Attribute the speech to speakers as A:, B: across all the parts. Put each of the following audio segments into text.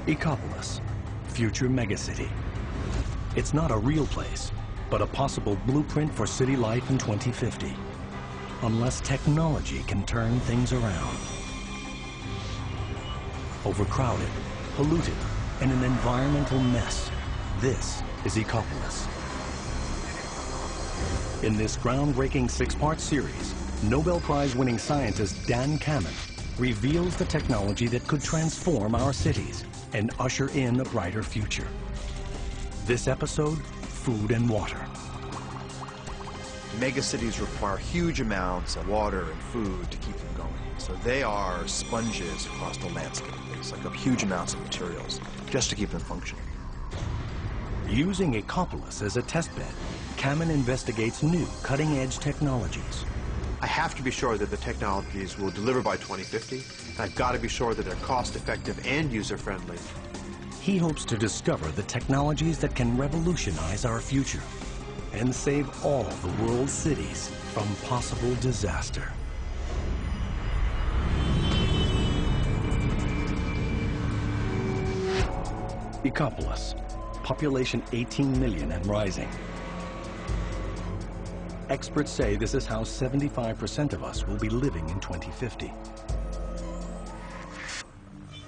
A: Ecopolis, future megacity. It's not a real place, but a possible blueprint for city life in 2050. Unless technology can turn things around. Overcrowded, polluted, and an environmental mess. This is Ecopolis. In this groundbreaking 6-part series, Nobel Prize-winning scientist Dan Kammen reveals the technology that could transform our cities and usher in a brighter future. This episode, food and water.
B: Megacities require huge amounts of water and food to keep them going. So they are sponges across the landscape. They suck up huge amounts of materials just to keep them functioning.
A: Using Ecopolis as a testbed, Kammen investigates new cutting-edge technologies.
B: I have to be sure that the technologies will deliver by 2050, and I've got to be sure that they're cost-effective and user-friendly.
A: He hopes to discover the technologies that can revolutionize our future and save all the world's cities from possible disaster. Ecopolis, population 18 million and rising. Experts say this is how 75% of us will be living in 2050.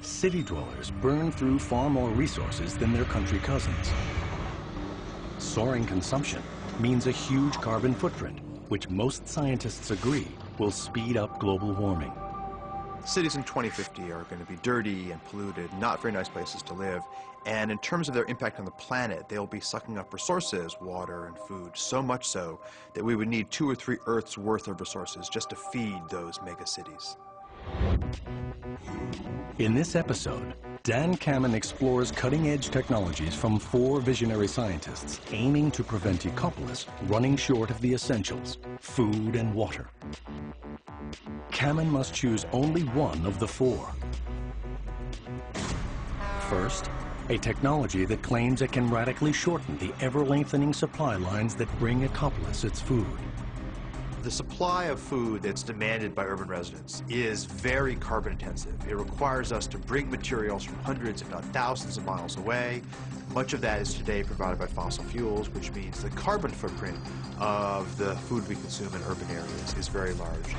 A: City dwellers burn through far more resources than their country cousins. Soaring consumption means a huge carbon footprint, which most scientists agree will speed up global warming.
B: Cities in 2050 are going to be dirty and polluted, not very nice places to live. And in terms of their impact on the planet, they'll be sucking up resources, water and food, so much so that we would need 2 or 3 Earths worth of resources just to feed those megacities.
A: In this episode, Dan Kammen explores cutting-edge technologies from 4 visionary scientists aiming to prevent Ecopolis running short of the essentials, food and water. Kammen must choose only one of the 4. First, a technology that claims it can radically shorten the ever-lengthening supply lines that bring Ecopolis its food.
B: The supply of food that's demanded by urban residents is very carbon intensive. It requires us to bring materials from hundreds, if not thousands of miles away. Much of that is today provided by fossil fuels, which means the carbon footprint of the food we consume in urban areas is very large.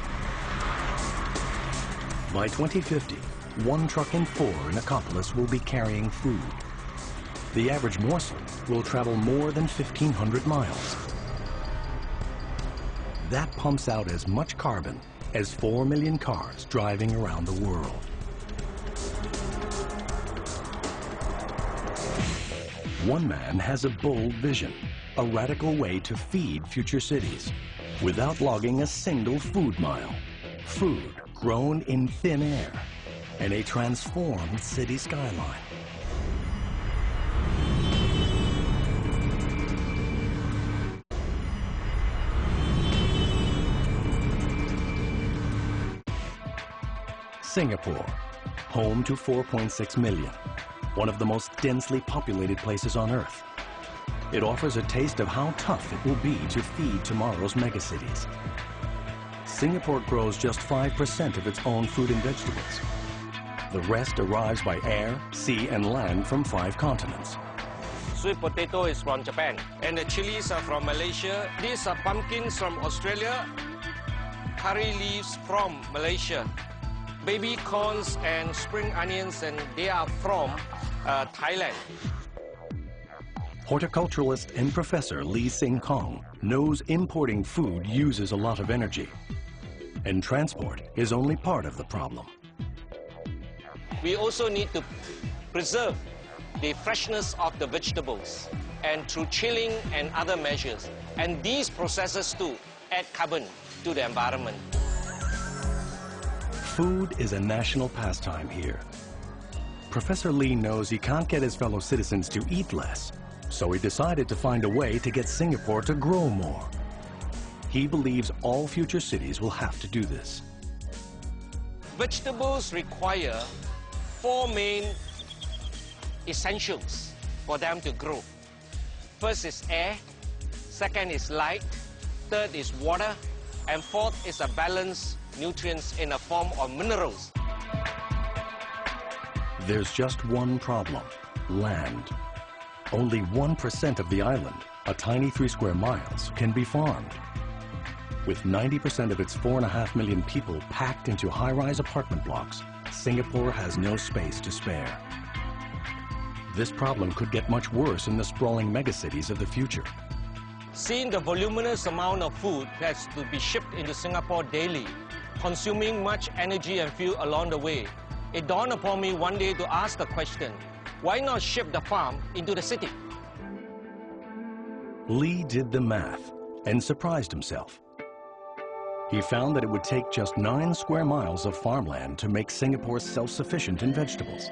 A: By 2050, 1 truck in 4 in Ecopolis will be carrying food. The average morsel will travel more than 1,500 miles. That pumps out as much carbon as 4 million cars driving around the world. One man has a bold vision, a radical way to feed future cities without logging a single food mile. Food grown in thin air and a transformed city skyline. Singapore, home to 4.6 million, one of the most densely populated places on Earth. It offers a taste of how tough it will be to feed tomorrow's megacities. Singapore grows just 5% of its own food and vegetables. The rest arrives by air, sea, and land from 5 continents.
C: Sweet potato is from Japan, and the chilies are from Malaysia. These are pumpkins from Australia, curry leaves from Malaysia, baby corns and spring onions, and they are from Thailand.
A: Horticulturalist and professor Lee Sing Kong knows importing food uses a lot of energy, and transport is only part of the problem.
C: We also need to preserve the freshness of the vegetables, and through chilling and other measures. And these processes too add carbon to the environment.
A: Food is a national pastime here. Professor Lee knows he can't get his fellow citizens to eat less, so he decided to find a way to get Singapore to grow more. He believes all future cities will have to do this.
C: Vegetables require 4 main essentials for them to grow. First is air, second is light, third is water, and fourth is a balanced nutrients in the form of minerals.
A: There's just one problem: land. Only 1% of the island, a tiny 3 square miles, can be farmed. With 90% of its 4.5 million people packed into high-rise apartment blocks, Singapore has no space to spare. This problem could get much worse in the sprawling megacities of the future.
C: Seeing the voluminous amount of food that has to be shipped into Singapore daily, consuming much energy and fuel along the way, it dawned upon me one day to ask the question, why not ship the farm into the city?
A: Lee did the math and surprised himself. He found that it would take just 9 square miles of farmland to make Singapore self-sufficient in vegetables.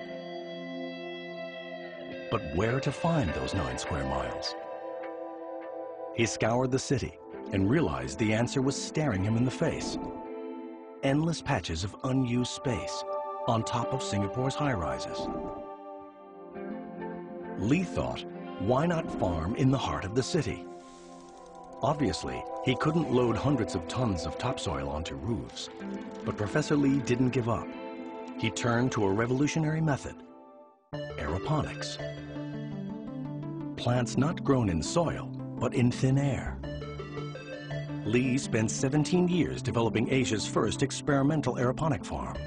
A: But where to find those 9 square miles? He scoured the city and realized the answer was staring him in the face. Endless patches of unused space on top of Singapore's high-rises. Lee thought, why not farm in the heart of the city? Obviously, he couldn't load hundreds of tons of topsoil onto roofs. But Professor Lee didn't give up. He turned to a revolutionary method: aeroponics. Plants not grown in soil, but in thin air. Lee spent 17 years developing Asia's first experimental aeroponic farm.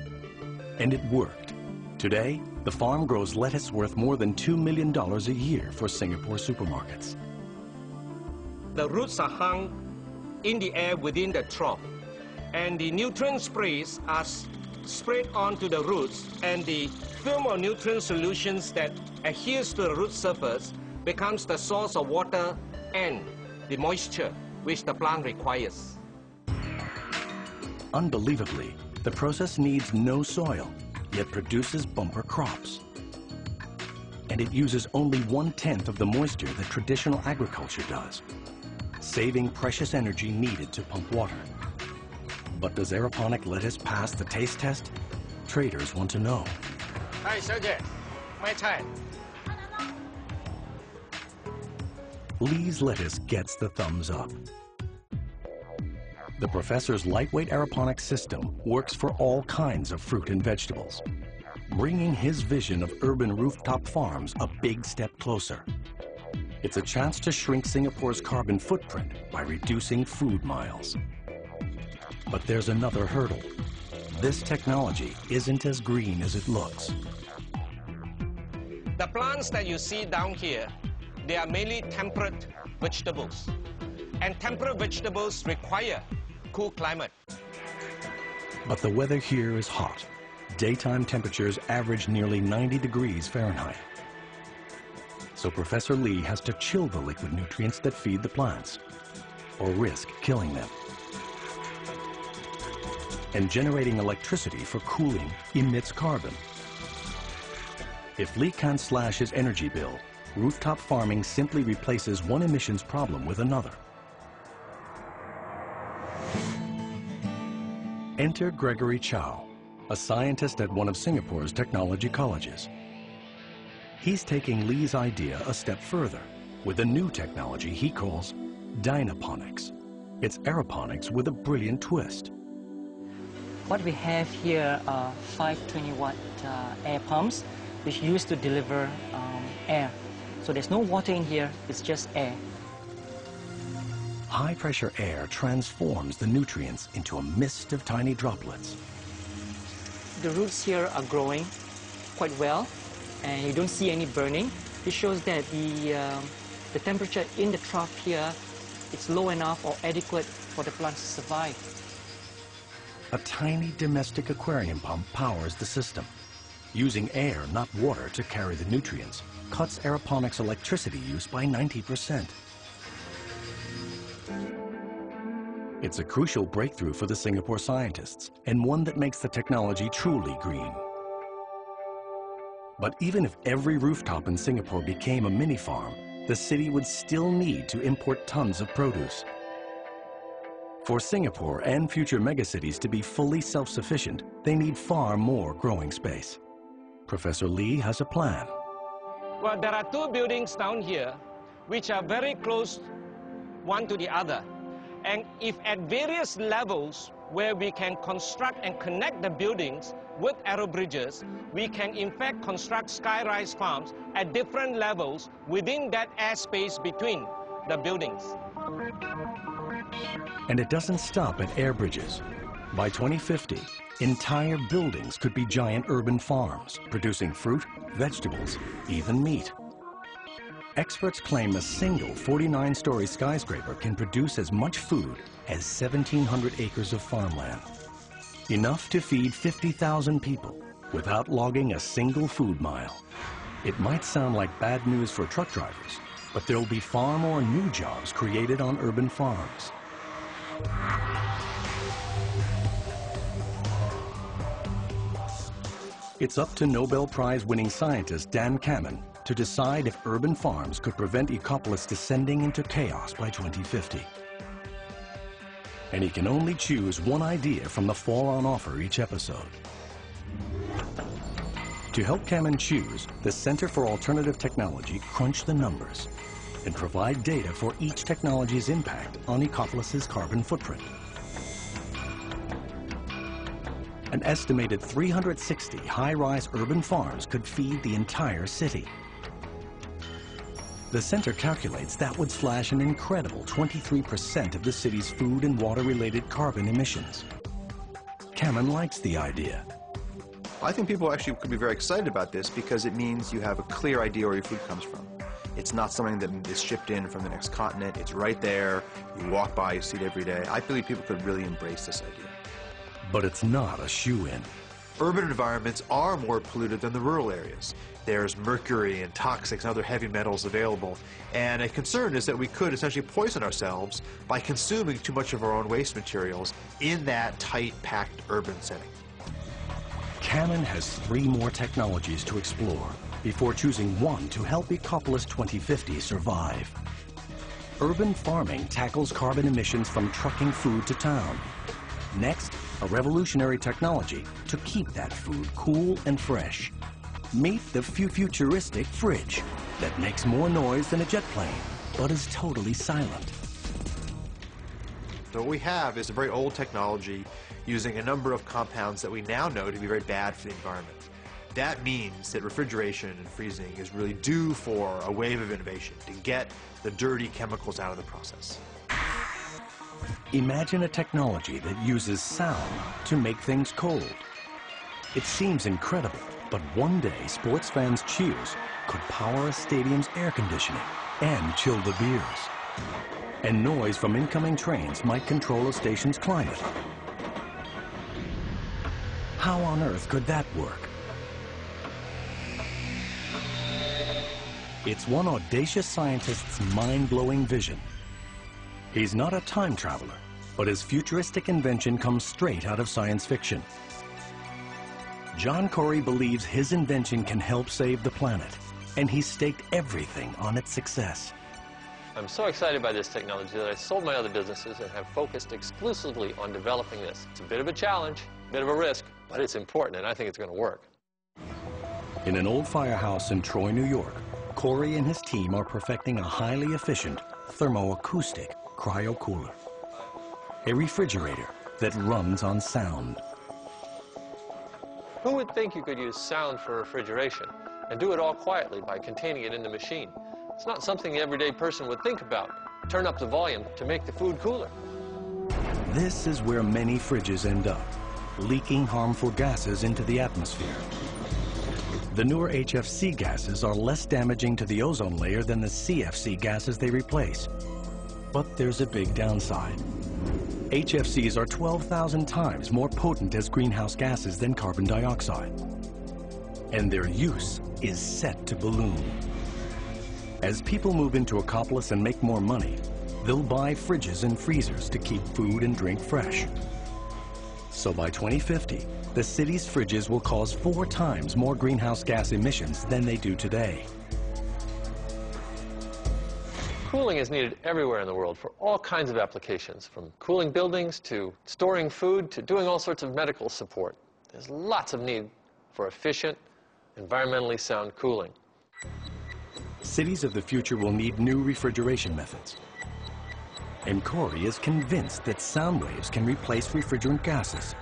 A: And it worked. Today, the farm grows lettuce worth more than $2 million a year for Singapore supermarkets.
C: The roots are hung in the air within the trough, and the nutrient sprays are sprayed onto the roots, and the film of nutrient solutions that adheres to the root surface becomes the source of water and the moisture which the plant requires.
A: Unbelievably, the process needs no soil, yet produces bumper crops. And it uses only 1/10 of the moisture that traditional agriculture does, saving precious energy needed to pump water. But does aeroponic lettuce pass the taste test? Traders want to know.
C: Hi, Sergey. My time.
A: Lee's lettuce gets the thumbs up. The professor's lightweight aeroponic system works for all kinds of fruit and vegetables, bringing his vision of urban rooftop farms a big step closer. It's a chance to shrink Singapore's carbon footprint by reducing food miles. But there's another hurdle. This technology isn't as green as it looks.
C: The plants that you see down here, they are mainly temperate vegetables. And temperate vegetables require cool climate.
A: But the weather here is hot. Daytime temperatures average nearly 90 degrees Fahrenheit. So Professor Lee has to chill the liquid nutrients that feed the plants, or risk killing them. And generating electricity for cooling emits carbon. If Lee can't slash his energy bill, rooftop farming simply replaces one emissions problem with another. Enter Gregory Chow, a scientist at one of Singapore's technology colleges. He's taking Lee's idea a step further with a new technology he calls dynaponics. It's aeroponics with a brilliant twist.
D: What we have here are 520-watt air pumps, which used to deliver air. So there's no water in here, it's just air.
A: High-pressure air transforms the nutrients into a mist of tiny droplets.
D: The roots here are growing quite well, and you don't see any burning. This shows that the temperature in the trough here is low enough or adequate for the plants to survive.
A: A tiny domestic aquarium pump powers the system. Using air, not water, to carry the nutrients cuts aeroponics' electricity use by 90%. It's a crucial breakthrough for the Singapore scientists, and one that makes the technology truly green. But even if every rooftop in Singapore became a mini farm, the city would still need to import tons of produce. For Singapore and future megacities to be fully self-sufficient, they need far more growing space. Professor Lee has a plan.
C: Well, there are two buildings down here which are very close one to the other. And if at various levels where we can construct and connect the buildings with aero bridges, we can in fact construct skyrise farms at different levels within that airspace between the buildings.
A: And it doesn't stop at air bridges. By 2050, entire buildings could be giant urban farms, producing fruit, vegetables, even meat. Experts claim a single 49-story skyscraper can produce as much food as 1,700 acres of farmland. Enough to feed 50,000 people without logging a single food mile. It might sound like bad news for truck drivers, but there will be far more new jobs created on urban farms. It's up to Nobel Prize-winning scientist Dan Kamen to decide if urban farms could prevent Ecopolis descending into chaos by 2050. And he can only choose one idea from the four on offer each episode. To help Kamen choose, the Center for Alternative Technology crunched the numbers and provide data for each technology's impact on Ecopolis's carbon footprint. An estimated 360 high-rise urban farms could feed the entire city. The center calculates that would slash an incredible 23% of the city's food and water-related carbon emissions. Kamen likes the idea.
B: I think people actually could be very excited about this because it means you have a clear idea where your food comes from. It's not something that is shipped in from the next continent. It's right there. You walk by, you see it every day. I believe people could really embrace this idea.
A: But it's not a shoo-in.
B: Urban environments are more polluted than the rural areas. There's mercury and toxics and other heavy metals available. And a concern is that we could essentially poison ourselves by consuming too much of our own waste materials in that tight, packed urban setting.
A: Kamen has 3 more technologies to explore before choosing one to help Ecopolis 2050 survive. Urban farming tackles carbon emissions from trucking food to town. Next, a revolutionary technology to keep that food cool and fresh. Meet the futuristic fridge that makes more noise than a jet plane, but is totally silent.
B: So what we have is a very old technology using a number of compounds that we now know to be very bad for the environment. That means that refrigeration and freezing is really due for a wave of innovation to get the dirty chemicals out of the process.
A: Imagine a technology that uses sound to make things cold. It seems incredible, but one day sports fans' cheers could power a stadium's air conditioning and chill the beers. And noise from incoming trains might control a station's climate. How on earth could that work? It's one audacious scientist's mind-blowing vision. He's not a time traveler, but his futuristic invention comes straight out of science fiction. John Corey believes his invention can help save the planet, and he's staked everything on its success.
E: I'm so excited by this technology that I sold my other businesses and have focused exclusively on developing this. It's a bit of a challenge, a bit of a risk, but it's important, and I think it's going to work.
A: In an old firehouse in Troy, New York, Corey and his team are perfecting a highly efficient thermoacoustic cryocooler, a refrigerator that runs on sound.
E: Who would think you could use sound for refrigeration and do it all quietly by containing it in the machine? It's not something the everyday person would think about. Turn up the volume to make the food cooler.
A: This is where many fridges end up, leaking harmful gases into the atmosphere. The newer HFC gases are less damaging to the ozone layer than the CFC gases they replace. But there's a big downside. HFCs are 12,000 times more potent as greenhouse gases than carbon dioxide. And their use is set to balloon. As people move into Ecopolis and make more money, they'll buy fridges and freezers to keep food and drink fresh. So by 2050, the city's fridges will cause 4 times more greenhouse gas emissions than they do today.
E: Cooling is needed everywhere in the world for all kinds of applications, from cooling buildings to storing food to doing all sorts of medical support. There's lots of need for efficient, environmentally sound cooling.
A: Cities of the future will need new refrigeration methods. And Corey is convinced that sound waves can replace refrigerant gases.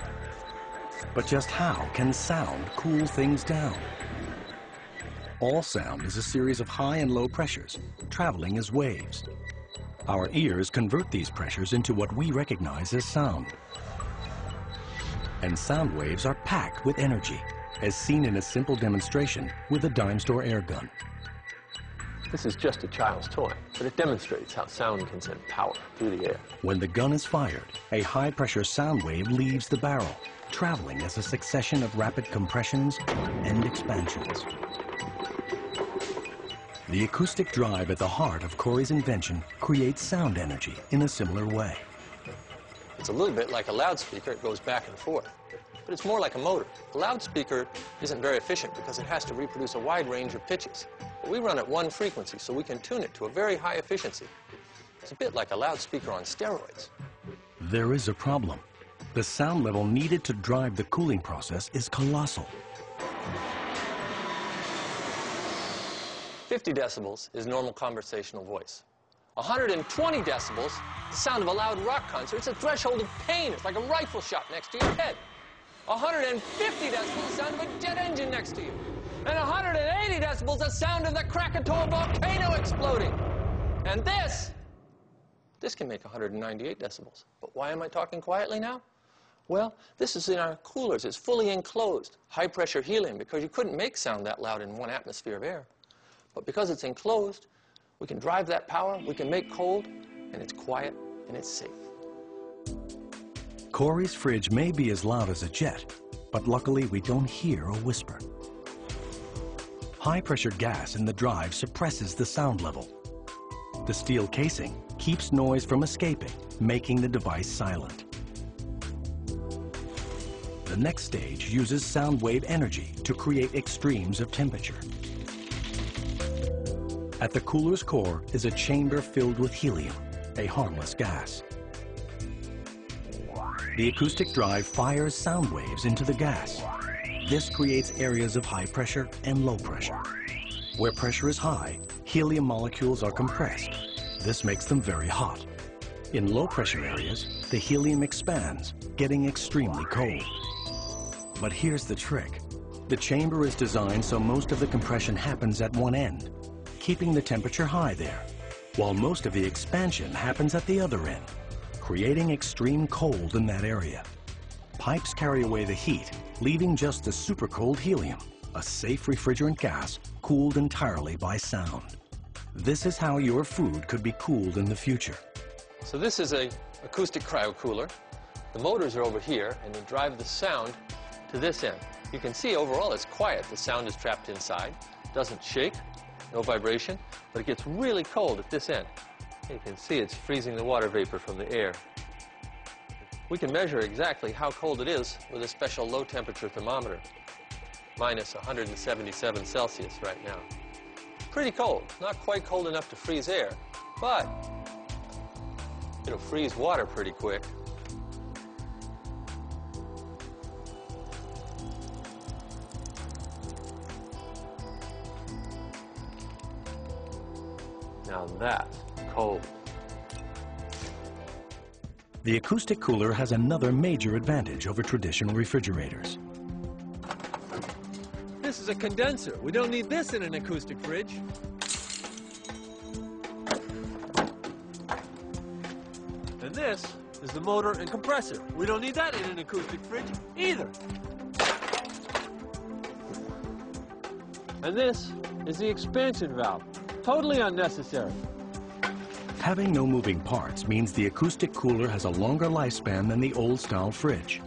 A: But just how can sound cool things down? All sound is a series of high and low pressures, traveling as waves. Our ears convert these pressures into what we recognize as sound. And sound waves are packed with energy, as seen in a simple demonstration with a dime store air gun.
E: This is just a child's toy, but it demonstrates how sound can send power through the air.
A: When the gun is fired, a high-pressure sound wave leaves the barrel, traveling as a succession of rapid compressions and expansions. The acoustic drive at the heart of Corey's invention creates sound energy in a similar way.
E: It's a little bit like a loudspeaker. It goes back and forth. But it's more like a motor. A loudspeaker isn't very efficient because it has to reproduce a wide range of pitches. But we run at one frequency, so we can tune it to a very high efficiency. It's a bit like a loudspeaker on steroids.
A: There is a problem. The sound level needed to drive the cooling process is colossal.
E: 50 decibels is normal conversational voice. 120 decibels, the sound of a loud rock concert. It's a threshold of pain. It's like a rifle shot next to your head. 150 decibels, the sound of a jet engine next to you. And 180 decibels, the sound of the Krakatoa volcano exploding. And this can make 198 decibels. But why am I talking quietly now? Well, this is in our coolers. It's fully enclosed. High-pressure helium, because you couldn't make sound that loud in 1 atmosphere of air. But because it's enclosed, we can drive that power, we can make cold, and it's quiet and it's safe.
A: Corey's fridge may be as loud as a jet, but luckily we don't hear a whisper. High-pressure gas in the drive suppresses the sound level. The steel casing keeps noise from escaping, making the device silent. The next stage uses sound wave energy to create extremes of temperature. At the cooler's core is a chamber filled with helium, a harmless gas. The acoustic drive fires sound waves into the gas. This creates areas of high pressure and low pressure. Where pressure is high, helium molecules are compressed. This makes them very hot. In low pressure areas, the helium expands, getting extremely cold. But here's the trick. The chamber is designed so most of the compression happens at one end, keeping the temperature high there, while most of the expansion happens at the other end, creating extreme cold in that area. Pipes carry away the heat, leaving just the super cold helium, a safe refrigerant gas cooled entirely by sound. This is how your food could be cooled in the future.
E: So this is an acoustic cryocooler. The motors are over here, and they drive the sound to this end. You can see overall it's quiet. The sound is trapped inside, doesn't shake, no vibration, but it gets really cold at this end. You can see it's freezing the water vapor from the air. We can measure exactly how cold it is with a special low temperature thermometer. Minus 177 Celsius right now. Pretty cold, not quite cold enough to freeze air, but it'll freeze water pretty quick. Now that's cold.
A: The acoustic cooler has another major advantage over traditional refrigerators.
E: This is a condenser. We don't need this in an acoustic fridge. And this is the motor and compressor. We don't need that in an acoustic fridge either. And this is the expansion valve. Totally unnecessary.
A: Having no moving parts means the acoustic cooler has a longer lifespan than the old-style fridge.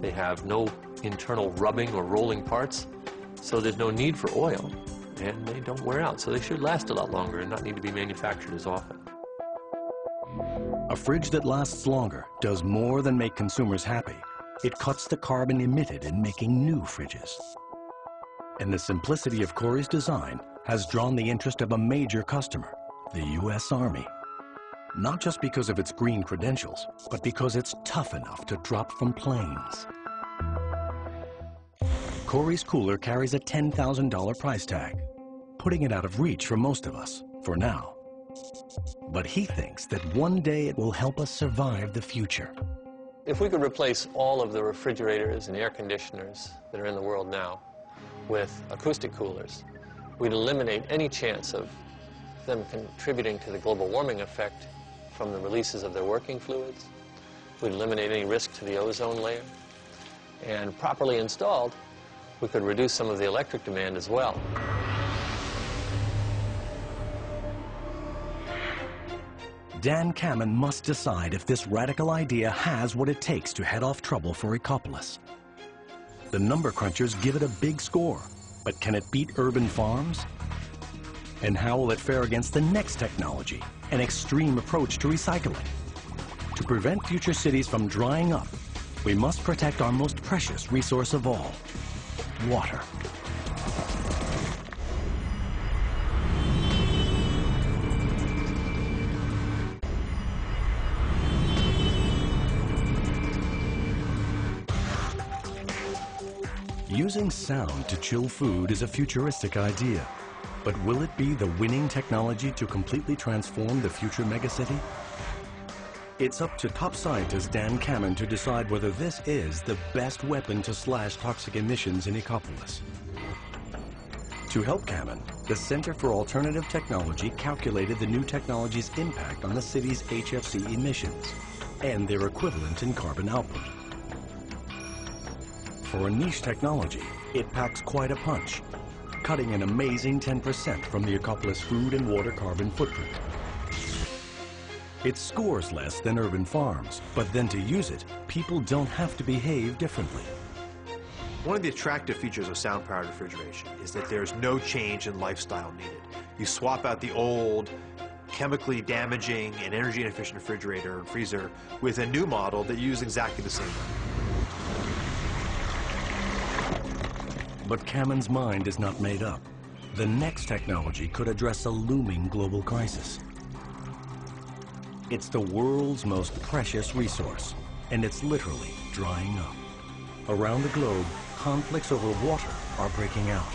E: They have no internal rubbing or rolling parts, so there's no need for oil, and they don't wear out, so they should last a lot longer and not need to be manufactured as often.
A: A fridge that lasts longer does more than make consumers happy. It cuts the carbon emitted in making new fridges. And the simplicity of Corey's design has drawn the interest of a major customer, the U.S. Army. Not just because of its green credentials, but because it's tough enough to drop from planes. Corey's cooler carries a $10,000 price tag, putting it out of reach for most of us, for now. But he thinks that one day it will help us survive the future.
E: If we could replace all of the refrigerators and air conditioners that are in the world now with acoustic coolers, we'd eliminate any chance of them contributing to the global warming effect from the releases of their working fluids. We'd eliminate any risk to the ozone layer. And properly installed, we could reduce some of the electric demand as well.
A: Dan Kamen must decide if this radical idea has what it takes to head off trouble for Ecopolis. The number crunchers give it a big score, but can it beat urban farms? And how will it fare against the next technology, an extreme approach to recycling? To prevent future cities from drying up, we must protect our most precious resource of all, water. Using sound to chill food is a futuristic idea, but will it be the winning technology to completely transform the future megacity? It's up to top scientist Dan Kamen to decide whether this is the best weapon to slash toxic emissions in Ecopolis. To help Kamen, the Center for Alternative Technology calculated the new technology's impact on the city's HFC emissions and their equivalent in carbon output. For a niche technology, it packs quite a punch, cutting an amazing 10% from the Ecopolis food and water carbon footprint. It scores less than urban farms, but then to use it, people don't have to behave differently.
B: One of the attractive features of sound-powered refrigeration is that there's no change in lifestyle needed. You swap out the old, chemically damaging and energy inefficient refrigerator and freezer with a new model that uses exactly the same way.
A: But Kamen's mind is not made up. The next technology could address a looming global crisis. It's the world's most precious resource, and it's literally drying up. Around the globe, conflicts over water are breaking out.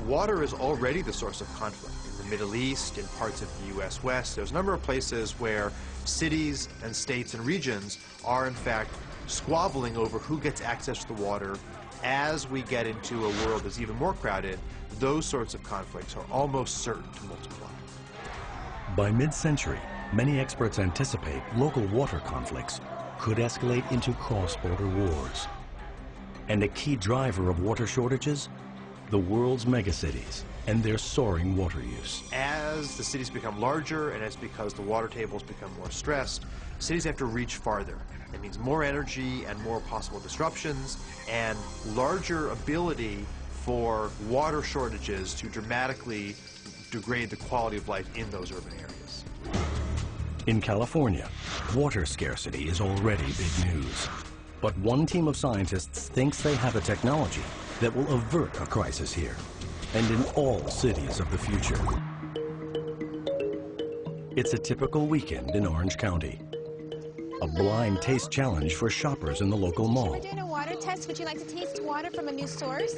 B: Water is already the source of conflict. In the Middle East, in parts of the U.S. West, there's a number of places where cities and states and regions are in fact squabbling over who gets access to the water. As we get into a world that's even more crowded, those sorts of conflicts are almost certain to multiply.
A: By mid-century, many experts anticipate local water conflicts could escalate into cross-border wars. And a key driver of water shortages? The world's megacities and their soaring water use.
B: As the cities become larger and as because the water tables become more stressed, cities have to reach farther. That means more energy and more possible disruptions and larger ability for water shortages to dramatically degrade the quality of life in those urban areas.
A: In California, water scarcity is already big news. But one team of scientists thinks they have a technology that will avert a crisis here and in all cities of the future. It's a typical weekend in Orange County. A blind taste challenge for shoppers in the local mall.
F: We're doing a water test. Would you like to taste water from a new source?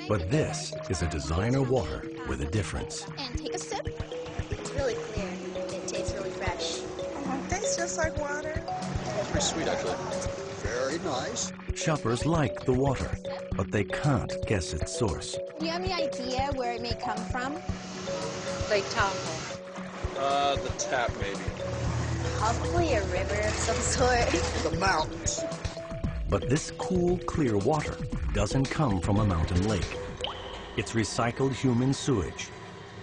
A: But this is a designer water with a difference.
F: And take a sip.
G: It's really clear. It tastes really fresh.
H: It tastes just like water.
I: It's pretty sweet, actually. Very nice.
A: Shoppers like the water, but they can't guess its source.
F: Do you have any idea where it may come from?
G: Lake Tahoe.
I: The tap, maybe.
G: Probably a river of some sort.
I: The mountains.
A: But this cool, clear water doesn't come from a mountain lake. It's recycled human sewage.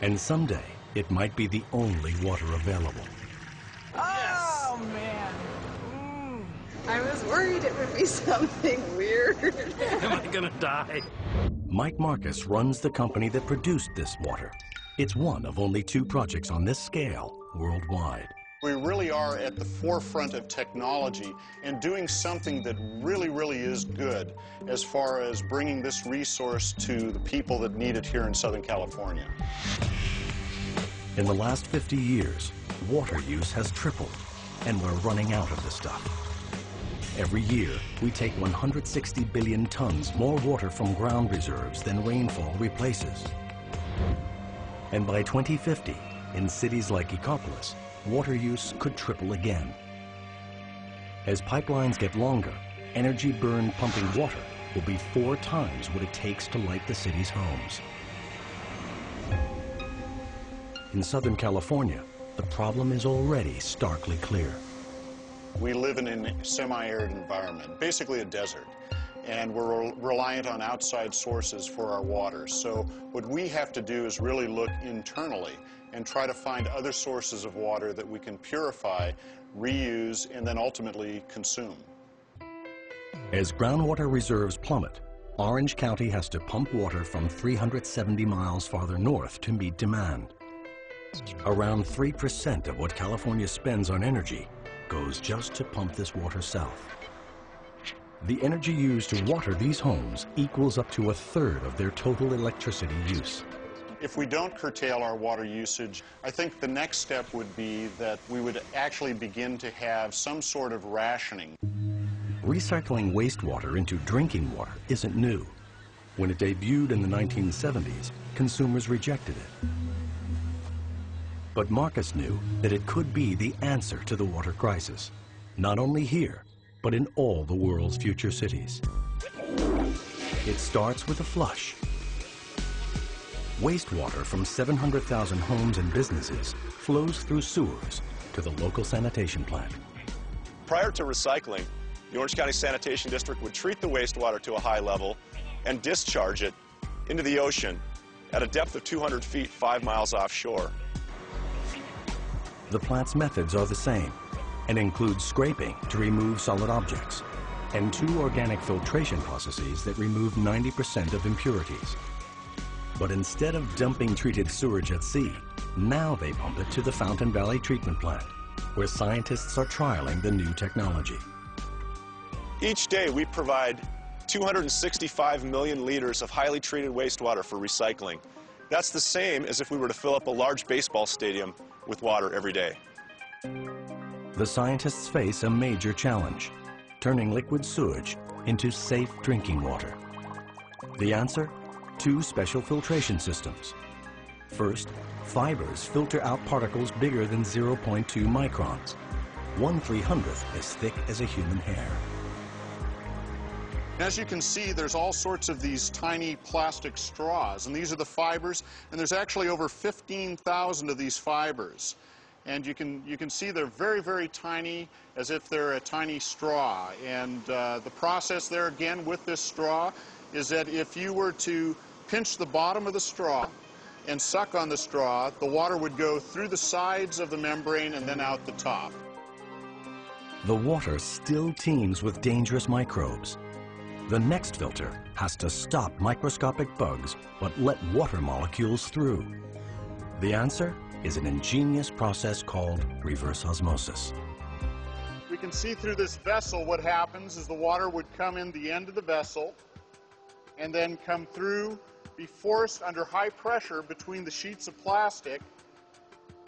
A: And someday, it might be the only water available.
H: Oh, man.
J: I was worried it would be something weird.
C: Am I gonna die?
A: Mike Marcus runs the company that produced this water. It's one of only 2 projects on this scale worldwide.
K: We really are at the forefront of technology and doing something that really is good as far as bringing this resource to the people that need it here in Southern California.
A: In the last 50 years, water use has tripled, and we're running out of the stuff. Every year, we take 160 billion tons more water from ground reserves than rainfall replaces. And by 2050, in cities like Ecopolis, water use could triple again. As pipelines get longer, energy burned pumping water will be 4 times what it takes to light the city's homes. In Southern California, the problem is already starkly clear.
K: We live in a semi-arid environment, basically a desert, and we're reliant on outside sources for our water. So what we have to do is really look internally and try to find other sources of water that we can purify, reuse, and then ultimately consume.
A: As groundwater reserves plummet, Orange County has to pump water from 370 miles farther north to meet demand. Around 3% of what California spends on energy goes just to pump this water south. The energy used to water these homes equals up to 1/3 of their total electricity use.
K: If we don't curtail our water usage, I think the next step would be that we would actually begin to have some sort of rationing.
A: Recycling wastewater into drinking water isn't new. When it debuted in the 1970s, consumers rejected it. But Marcus knew that it could be the answer to the water crisis, not only here, but in all the world's future cities. It starts with a flush. Wastewater from 700,000 homes and businesses flows through sewers to the local sanitation plant.
L: Prior to recycling, the Orange County Sanitation District would treat the wastewater to a high level and discharge it into the ocean at a depth of 200 feet, 5 miles offshore.
A: The plant's methods are the same and include scraping to remove solid objects and 2 organic filtration processes that remove 90% of impurities. But instead of dumping treated sewage at sea, now they pump it to the Fountain Valley Treatment Plant, where scientists are trialing the new technology.
L: Each day we provide 265 million liters of highly treated wastewater for recycling. That's the same as if we were to fill up a large baseball stadium with water every day.
A: The scientists face a major challenge, turning liquid sewage into safe drinking water. The answer? 2 special filtration systems. First, fibers filter out particles bigger than 0.2 microns, 1/300th as thick as a human hair.
K: As you can see, there's all sorts of these tiny plastic straws, and these are the fibers, and there's actually over 15,000 of these fibers. And you can see they're very, very tiny, as if they're a tiny straw. And the process there, again, with this straw, is that if you were to pinch the bottom of the straw and suck on the straw, the water would go through the sides of the membrane and then out the top.
A: The water still teems with dangerous microbes. The next filter has to stop microscopic bugs but let water molecules through. The answer is an ingenious process called reverse osmosis.
K: We can see through this vessel what happens is the water would come in the end of the vessel and then come through, be forced under high pressure between the sheets of plastic,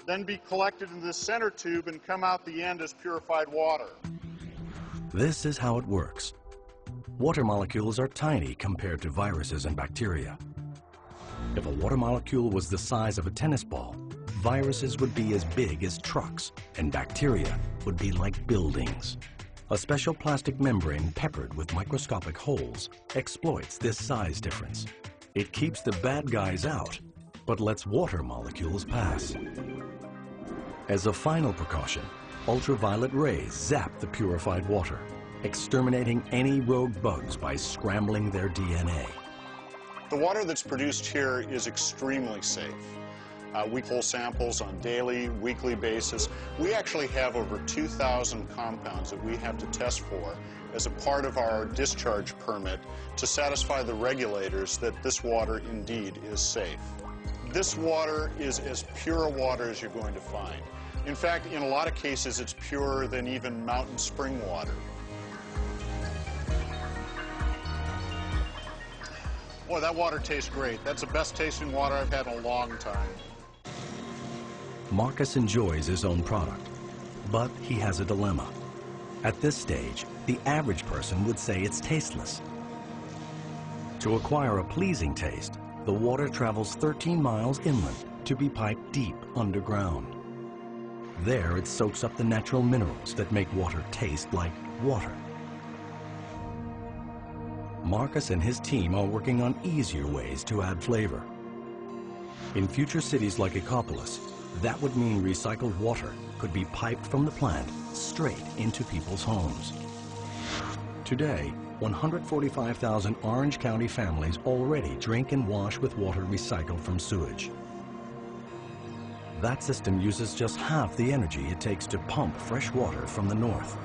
K: then be collected into the center tube and come out the end as purified water.
A: This is how it works. Water molecules are tiny compared to viruses and bacteria. If a water molecule was the size of a tennis ball, viruses would be as big as trucks, and bacteria would be like buildings. A special plastic membrane peppered with microscopic holes exploits this size difference. It keeps the bad guys out, but lets water molecules pass. As a final precaution, ultraviolet rays zap the purified water, exterminating any rogue bugs by scrambling their DNA.
K: The water that's produced here is extremely safe. We pull samples on daily, weekly basis. We actually have over 2,000 compounds that we have to test for as a part of our discharge permit to satisfy the regulators that this water indeed is safe. This water is as pure a water as you're going to find. In fact, in a lot of cases, it's purer than even mountain spring water. Boy, that water tastes great. That's the best tasting water I've had in a long time.
A: Marcus enjoys his own product, but he has a dilemma. At this stage, the average person would say it's tasteless. To acquire a pleasing taste, the water travels 13 miles inland to be piped deep underground. There it soaks up the natural minerals that make water taste like water. Marcus and his team are working on easier ways to add flavor. In future cities like Ecopolis, that would mean recycled water could be piped from the plant straight into people's homes. Today, 145,000 Orange County families already drink and wash with water recycled from sewage. That system uses just half the energy it takes to pump fresh water from the north.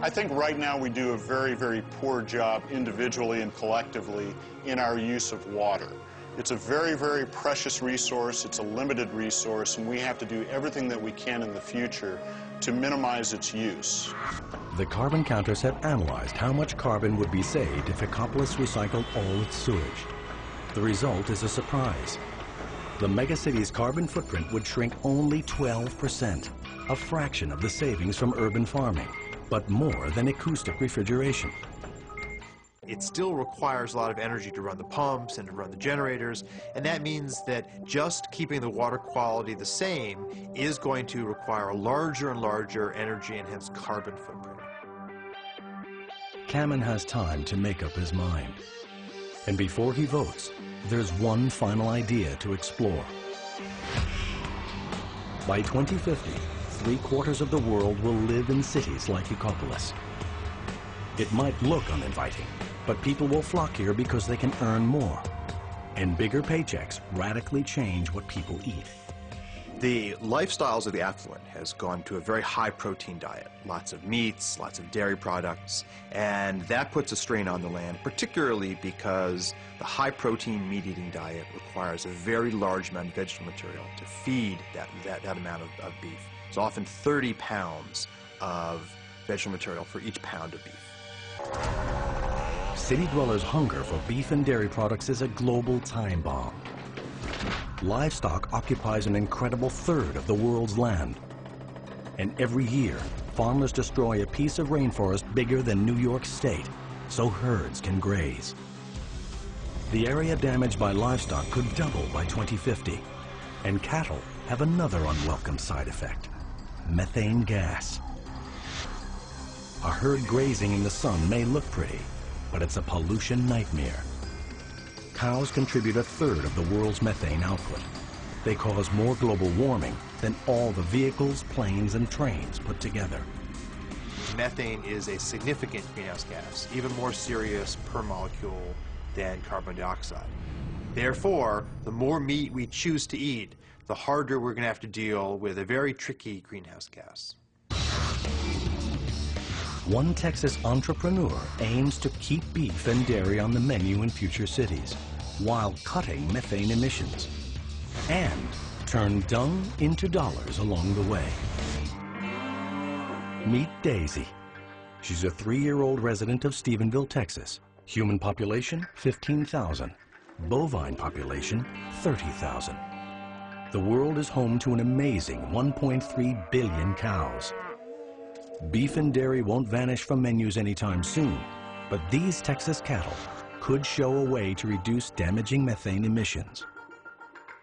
K: I think right now we do a very, very poor job individually and collectively in our use of water. It's a very, very precious resource, it's a limited resource, and we have to do everything that we can in the future to minimize its use.
A: The carbon counters have analyzed how much carbon would be saved if Ecopolis recycled all its sewage. The result is a surprise. The megacity's carbon footprint would shrink only 12%, a fraction of the savings from urban farming, but more than acoustic refrigeration.
B: It still requires a lot of energy to run the pumps and to run the generators, and that means that just keeping the water quality the same is going to require a larger and larger energy and hence carbon footprint.
A: Cameron has time to make up his mind. And before he votes, there's one final idea to explore. By 2050, 3/4 of the world will live in cities like Ecopolis. It might look uninviting, but people will flock here because they can earn more. And bigger paychecks radically change what people eat.
B: The lifestyles of the affluent has gone to a very high protein diet. Lots of meats, lots of dairy products, and that puts a strain on the land, particularly because the high protein meat eating diet requires a very large amount of vegetable material to feed that amount of beef. It's often 30 pounds of vegetable material for each pound of beef.
A: City dwellers' hunger for beef and dairy products is a global time bomb. Livestock occupies an incredible third of the world's land. And every year, farmers destroy a piece of rainforest bigger than New York State so herds can graze. The area damaged by livestock could double by 2050. And cattle have another unwelcome side effect: methane gas. A herd grazing in the sun may look pretty, but it's a pollution nightmare. Cows contribute a third of the world's methane output. They cause more global warming than all the vehicles, planes, and trains put together.
B: Methane is a significant greenhouse gas, even more serious per molecule than carbon dioxide. Therefore, the more meat we choose to eat, the harder we're going to have to deal with a very tricky greenhouse gas.
A: One Texas entrepreneur aims to keep beef and dairy on the menu in future cities while cutting methane emissions and turn dung into dollars along the way. Meet Daisy. She's a 3-year-old resident of Stephenville, Texas. Human population, 15,000. Bovine population, 30,000. The world is home to an amazing 1.3 billion cows. Beef and dairy won't vanish from menus anytime soon, but these Texas cattle could show a way to reduce damaging methane emissions.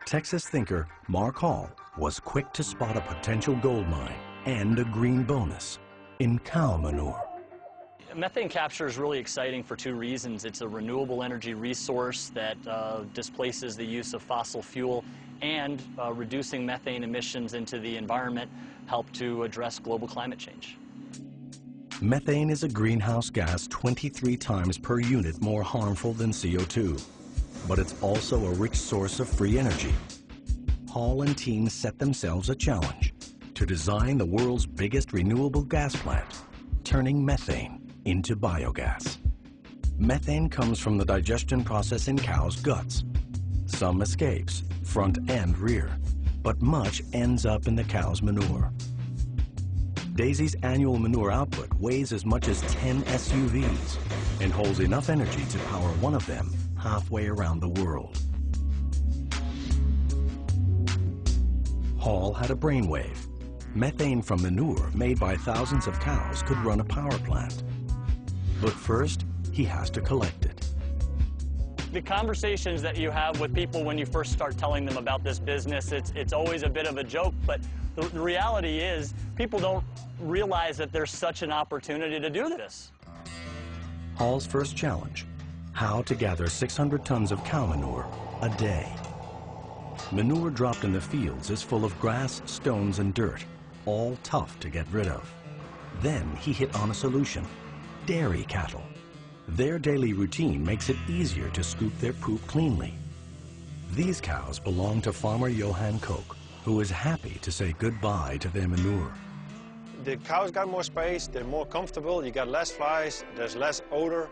A: Texas thinker Mark Hall was quick to spot a potential gold mine and a green bonus in cow manure.
M: Methane capture is really exciting for 2 reasons. It's a renewable energy resource that displaces the use of fossil fuel, and reducing methane emissions into the environment help to address global climate change.
A: Methane is a greenhouse gas 23 times per unit more harmful than CO2, but it's also a rich source of free energy. Hall and team set themselves a challenge to design the world's biggest renewable gas plant, turning methane into biogas. Methane comes from the digestion process in cows' guts. Some escapes, front and rear, but much ends up in the cow's manure. Daisy's annual manure output weighs as much as 10 SUVs and holds enough energy to power one of them halfway around the world. Hall had a brainwave. Methane from manure made by thousands of cows could run a power plant. But first, he has to collect it.
M: the conversations that you have with people when you first start telling them about this business, it's always a bit of a joke, but the reality is people don't realize that there's such an opportunity to do this.
A: Hall's first challenge: how to gather 600 tons of cow manure a day. Manure dropped in the fields is full of grass, stones, and dirt, all tough to get rid of. Then he hit on a solution: dairy cattle. Their daily routine makes it easier to scoop their poop cleanly. These cows belong to farmer Johann Koch, who is happy to say goodbye to their manure.
N: The cows got more space, they're more comfortable, you got less flies, there's less odor,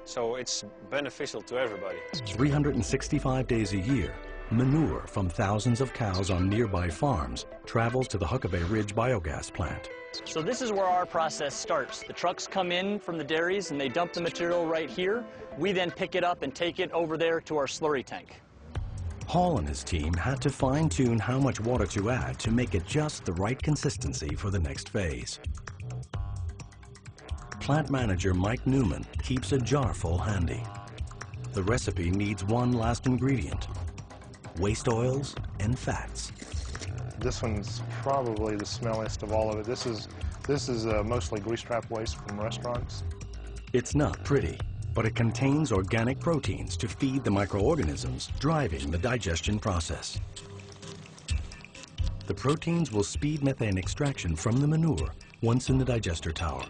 N: so it's beneficial to everybody.
A: 365 days a year, manure from thousands of cows on nearby farms travels to the Huckabee Ridge biogas plant.
M: So this is where our process starts. The trucks come in from the dairies and they dump the material right here. We then pick it up and take it over there to our slurry tank.
A: Hall and his team had to fine-tune how much water to add to make it just the right consistency for the next phase. Plant manager Mike Newman keeps a jar full handy. The recipe needs one last ingredient: waste oils and fats.
O: This one's probably the smelliest of all of it. This is mostly grease trap waste from restaurants.
A: It's not pretty, but it contains organic proteins to feed the microorganisms driving the digestion process. The proteins will speed methane extraction from the manure once in the digester tower.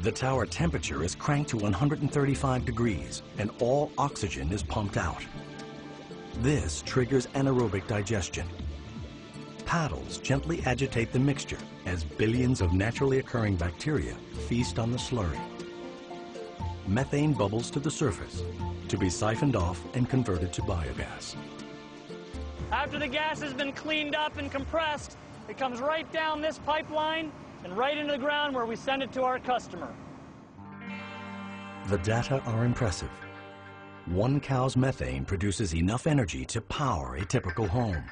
A: The tower temperature is cranked to 135 degrees and all oxygen is pumped out. This triggers anaerobic digestion. Paddles gently agitate the mixture as billions of naturally occurring bacteria feast on the slurry. Methane bubbles to the surface to be siphoned off and converted to biogas.
M: After the gas has been cleaned up and compressed, it comes right down this pipeline and right into the ground where we send it to our customer.
A: The data are impressive. One cow's methane produces enough energy to power a typical home.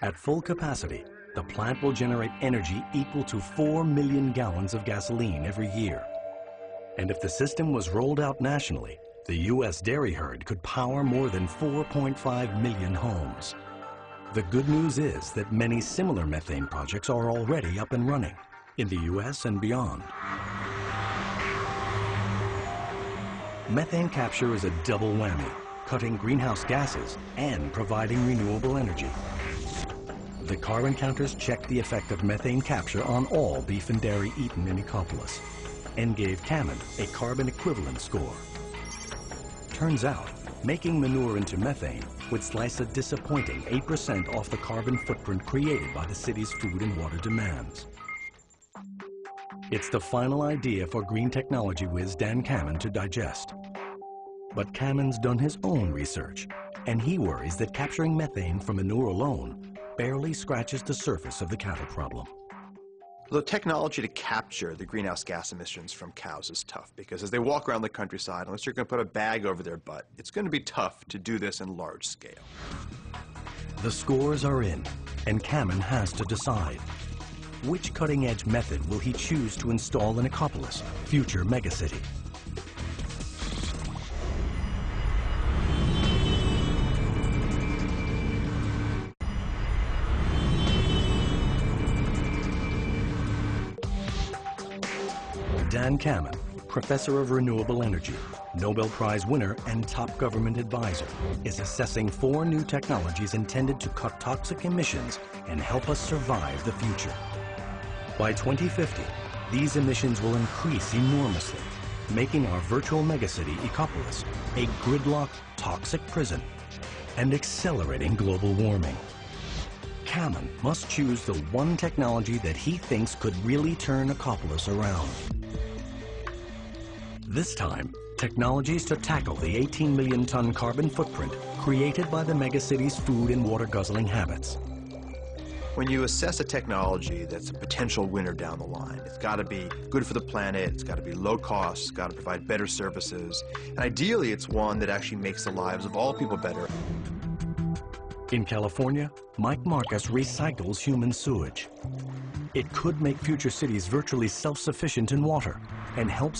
A: At full capacity, the plant will generate energy equal to 4 million gallons of gasoline every year. And if the system was rolled out nationally, the U.S. dairy herd could power more than 4.5 million homes. The good news is that many similar methane projects are already up and running in the U.S. and beyond. Methane capture is a double whammy, cutting greenhouse gases and providing renewable energy. The carbon counters checked the effect of methane capture on all beef and dairy eaten in Ecopolis and gave Cammon a carbon equivalent score. Turns out, making manure into methane would slice a disappointing 8% off the carbon footprint created by the city's food and water demands. It's the final idea for green technology whiz Dan Cammon to digest. But Cammon's done his own research, and he worries that capturing methane from manure alone barely scratches the surface of the cattle problem.
B: The technology to capture the greenhouse gas emissions from cows is tough because as they walk around the countryside, unless you're going to put a bag over their butt, it's going to be tough to do this in large scale.
A: The scores are in, and Cammon has to decide. Which cutting-edge method will he choose to install in Ecopolis, future megacity? Dan Cammon, professor of renewable energy, Nobel Prize winner, and top government advisor, is assessing 4 new technologies intended to cut toxic emissions and help us survive the future. By 2050, these emissions will increase enormously, making our virtual megacity Ecopolis a gridlocked, toxic prison and accelerating global warming. Cammon must choose the one technology that he thinks could really turn Ecopolis around. This time, technologies to tackle the 18 million ton carbon footprint created by the megacity's food and water guzzling habits.
B: When you assess a technology that's a potential winner down the line, it's got to be good for the planet, it's got to be low cost, it's got to provide better services, and ideally it's one that actually makes the lives of all people better.
A: In California, Mike Marcus recycles human sewage. It could make future cities virtually self-sufficient in water and help